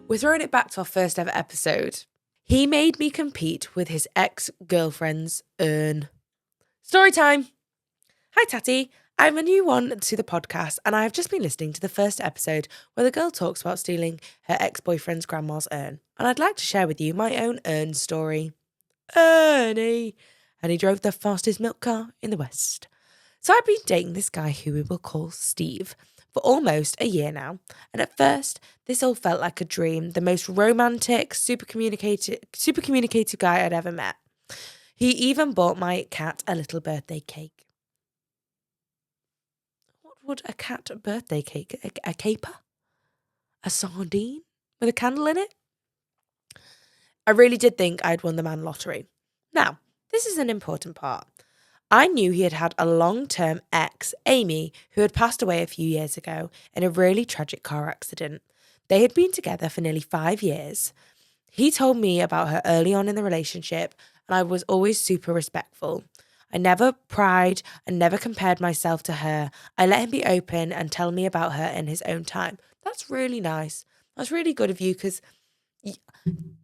We're throwing it back to our first ever episode. He made me compete with his ex-girlfriend's urn. Story time. Hi, Tatty. I'm a new one to the podcast, and I have just been listening to the first episode where the girl talks about stealing her ex-boyfriend's grandma's urn. And I'd like to share with you my own urn story. Ernie. And he drove the fastest milk car in the West. So I've been dating this guy who we will call Steve for almost a year now. And at first, this all felt like a dream. The most romantic, super communicative guy I'd ever met. He even bought my cat a little birthday cake. What would a cat birthday cake? A caper? A sardine with a candle in it? I really did think I'd won the man lottery. Now, this is an important part. I knew he had had a long-term ex, Amy, who had passed away a few years ago in a really tragic car accident. They had been together for nearly 5 years. He told me about her early on in the relationship, and I was always super respectful. I never pried and never compared myself to her. I let him be open and tell me about her in his own time. That's really nice. That's really good of you, because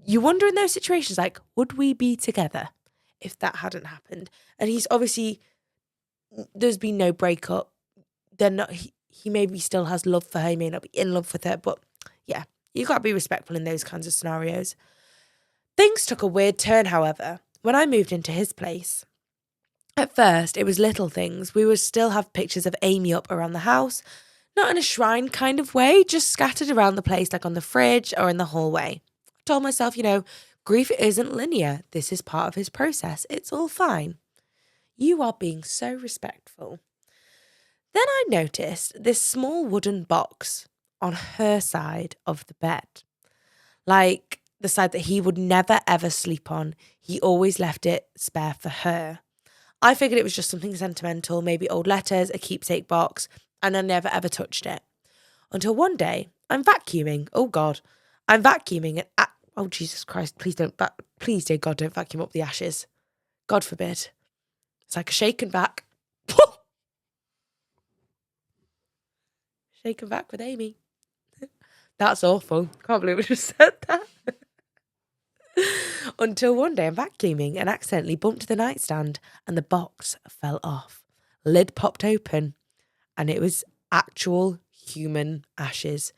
you wonder in those situations, like, would we be together if that hadn't happened? And he's obviously, there's been no breakup. They're not, he maybe still has love for her. He may not be in love with her, but yeah, you got to be respectful in those kinds of scenarios. Things took a weird turn, however, when I moved into his place. At first, it was little things. We would still have pictures of Amy up around the house, not in a shrine kind of way, just scattered around the place, like on the fridge or in the hallway. I told myself, grief isn't linear. This is part of his process. It's all fine. You are being so respectful. Then I noticed this small wooden box on her side of the bed. Like the side that he would never ever sleep on. He always left it spare for her. I figured it was just something sentimental, maybe old letters, a keepsake box, and I never ever touched it. Until one day, I'm vacuuming. Oh God. I'm vacuuming and oh Jesus Christ, please dear God, don't vacuum up the ashes. God forbid. It's like a shaken back. Shaken back with Amy. That's awful. Can't believe I just said that. Until one day I'm vacuuming and accidentally bumped the nightstand and the box fell off. Lid popped open and it was actual human ashes.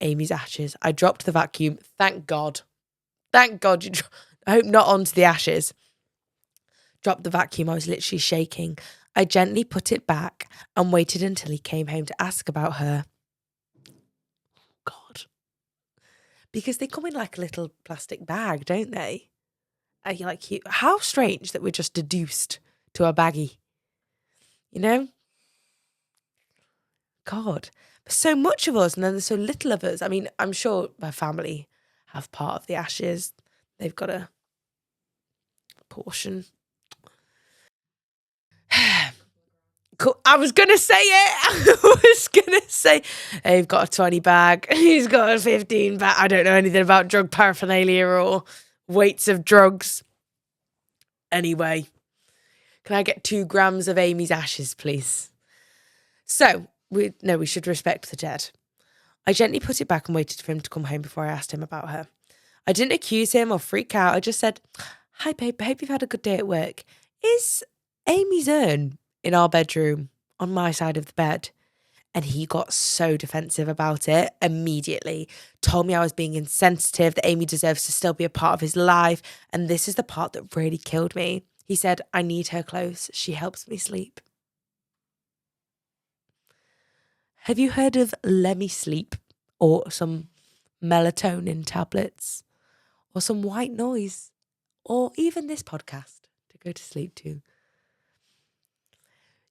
Amy's ashes. I dropped the vacuum. Thank God. Thank God. I hope not onto the ashes. Dropped the vacuum. I was literally shaking. I gently put it back and waited until he came home to ask about her. God. Because they come in like a little plastic bag, don't they? How strange that we're just deduced to a baggie. God. There's so much of us and then there's so little of us. I mean, I'm sure my family have part of the ashes. They've got a portion. Cool. I was going to say they've got a 20 bag. He's got a 15 bag. I don't know anything about drug paraphernalia or weights of drugs. Anyway, can I get 2 grams of Amy's ashes, please? So, we should respect the dead. I gently put it back and waited for him to come home before I asked him about her. I didn't accuse him or freak out. I just said, "Hi, babe, I hope you've had a good day at work. Is Amy's urn in our bedroom on my side of the bed?" And he got so defensive about it immediately. Told me I was being insensitive, that Amy deserves to still be a part of his life. And this is the part that really killed me. He said, "I need her close. She helps me sleep." Have you heard of Let Me Sleep or some melatonin tablets or some white noise or even this podcast to go to sleep to?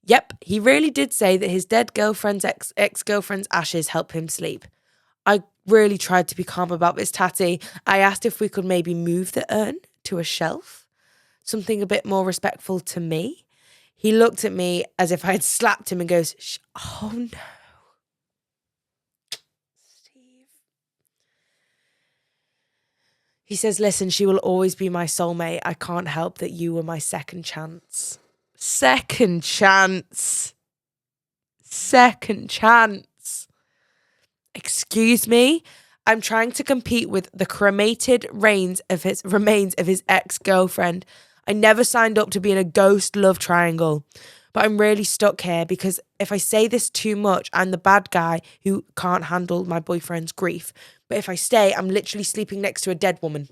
Yep, he really did say that his dead girlfriend's ex-girlfriend's ashes help him sleep. I really tried to be calm about this, Tatty. I asked if we could maybe move the urn to a shelf, something a bit more respectful to me. He looked at me as if I had slapped him and goes, "Oh no. Steve." He says, "Listen, she will always be my soulmate. I can't help that you were my second chance." Second chance. Second chance. Excuse me? I'm trying to compete with the cremated remains of his ex-girlfriend. I never signed up to be in a ghost love triangle. But I'm really stuck here because if I say this too much, I'm the bad guy who can't handle my boyfriend's grief. But if I stay, I'm literally sleeping next to a dead woman.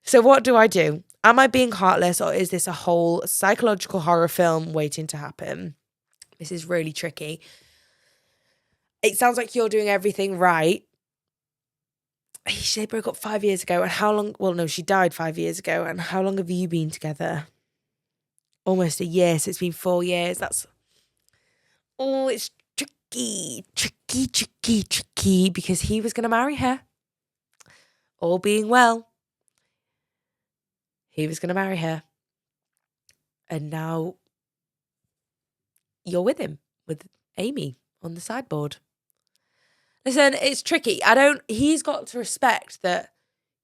So what do I do? Am I being heartless, or is this a whole psychological horror film waiting to happen? This is really tricky. It sounds like you're doing everything right. They broke up 5 years ago. And how long? Well, no, she died 5 years ago. And how long have you been together? Almost a year. So it's been 4 years. It's tricky because he was going to marry her. All being well. He was going to marry her. And now you're with him, with Amy on the sideboard. Listen, it's tricky. He's got to respect that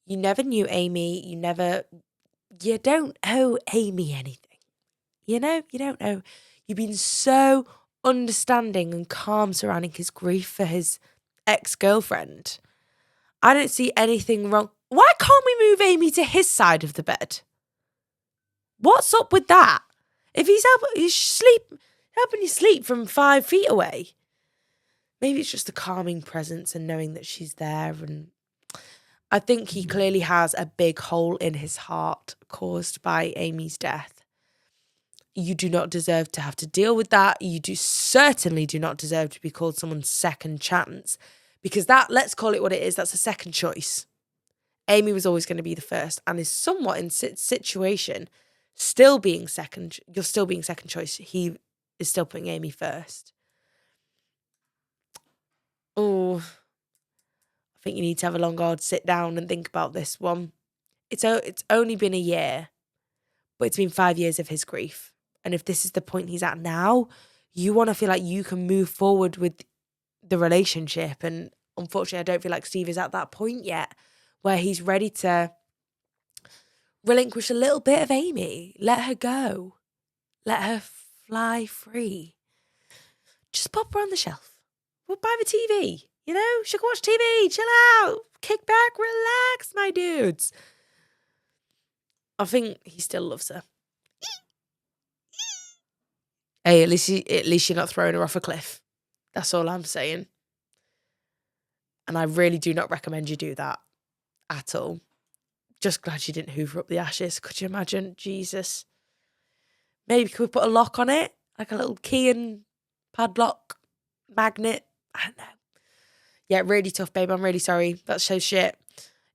you never knew Amy. You don't owe Amy anything. You don't know. You've been so understanding and calm surrounding his grief for his ex-girlfriend. I don't see anything wrong. Why can't we move Amy to his side of the bed? What's up with that? If he's helping you sleep from 5 feet away. Maybe it's just the calming presence and knowing that she's there. And I think he clearly has a big hole in his heart caused by Amy's death. You do not deserve to have to deal with that. You certainly do not deserve to be called someone's second chance, because let's call it what it is, that's a second choice. Amy was always going to be the first and is somewhat in situation still being second. You're still being second choice. He is still putting Amy first. Oh, I think you need to have a long, hard sit down and think about this one. It's only been a year, but it's been 5 years of his grief. And if this is the point he's at now, you want to feel like you can move forward with the relationship. And unfortunately, I don't feel like Steve is at that point yet where he's ready to relinquish a little bit of Amy. Let her go. Let her fly free. Just pop her on the shelf. We'll buy the TV. She can watch TV. Chill out. Kick back. Relax, my dudes. I think he still loves her. Hey, at least you're not throwing her off a cliff. That's all I'm saying. And I really do not recommend you do that at all. Just glad you didn't hoover up the ashes. Could you imagine? Jesus. Maybe could we put a lock on it? Like a little key and padlock magnet? I don't know. Yeah, really tough, babe. I'm really sorry. That's so shit.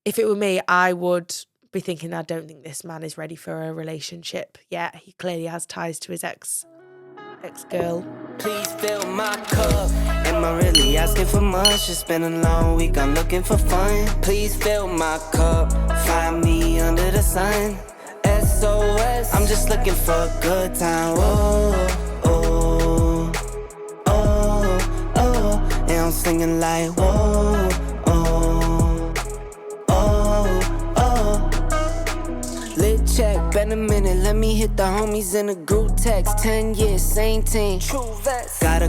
If it were me, I would be thinking, I don't think this man is ready for a relationship yet. He clearly has ties to his ex-girl. Please fill my cup. Am I really asking for much? It's been a long week, I'm looking for fun. Please fill my cup. Find me under the sun. SOS, I'm just looking for a good time. Oh, oh, oh, oh. And I'm singing like, whoa, oh, oh, oh. Lit check, been a minute, let me hit the homies in a group text. 10 years, same team. True vets. Gotta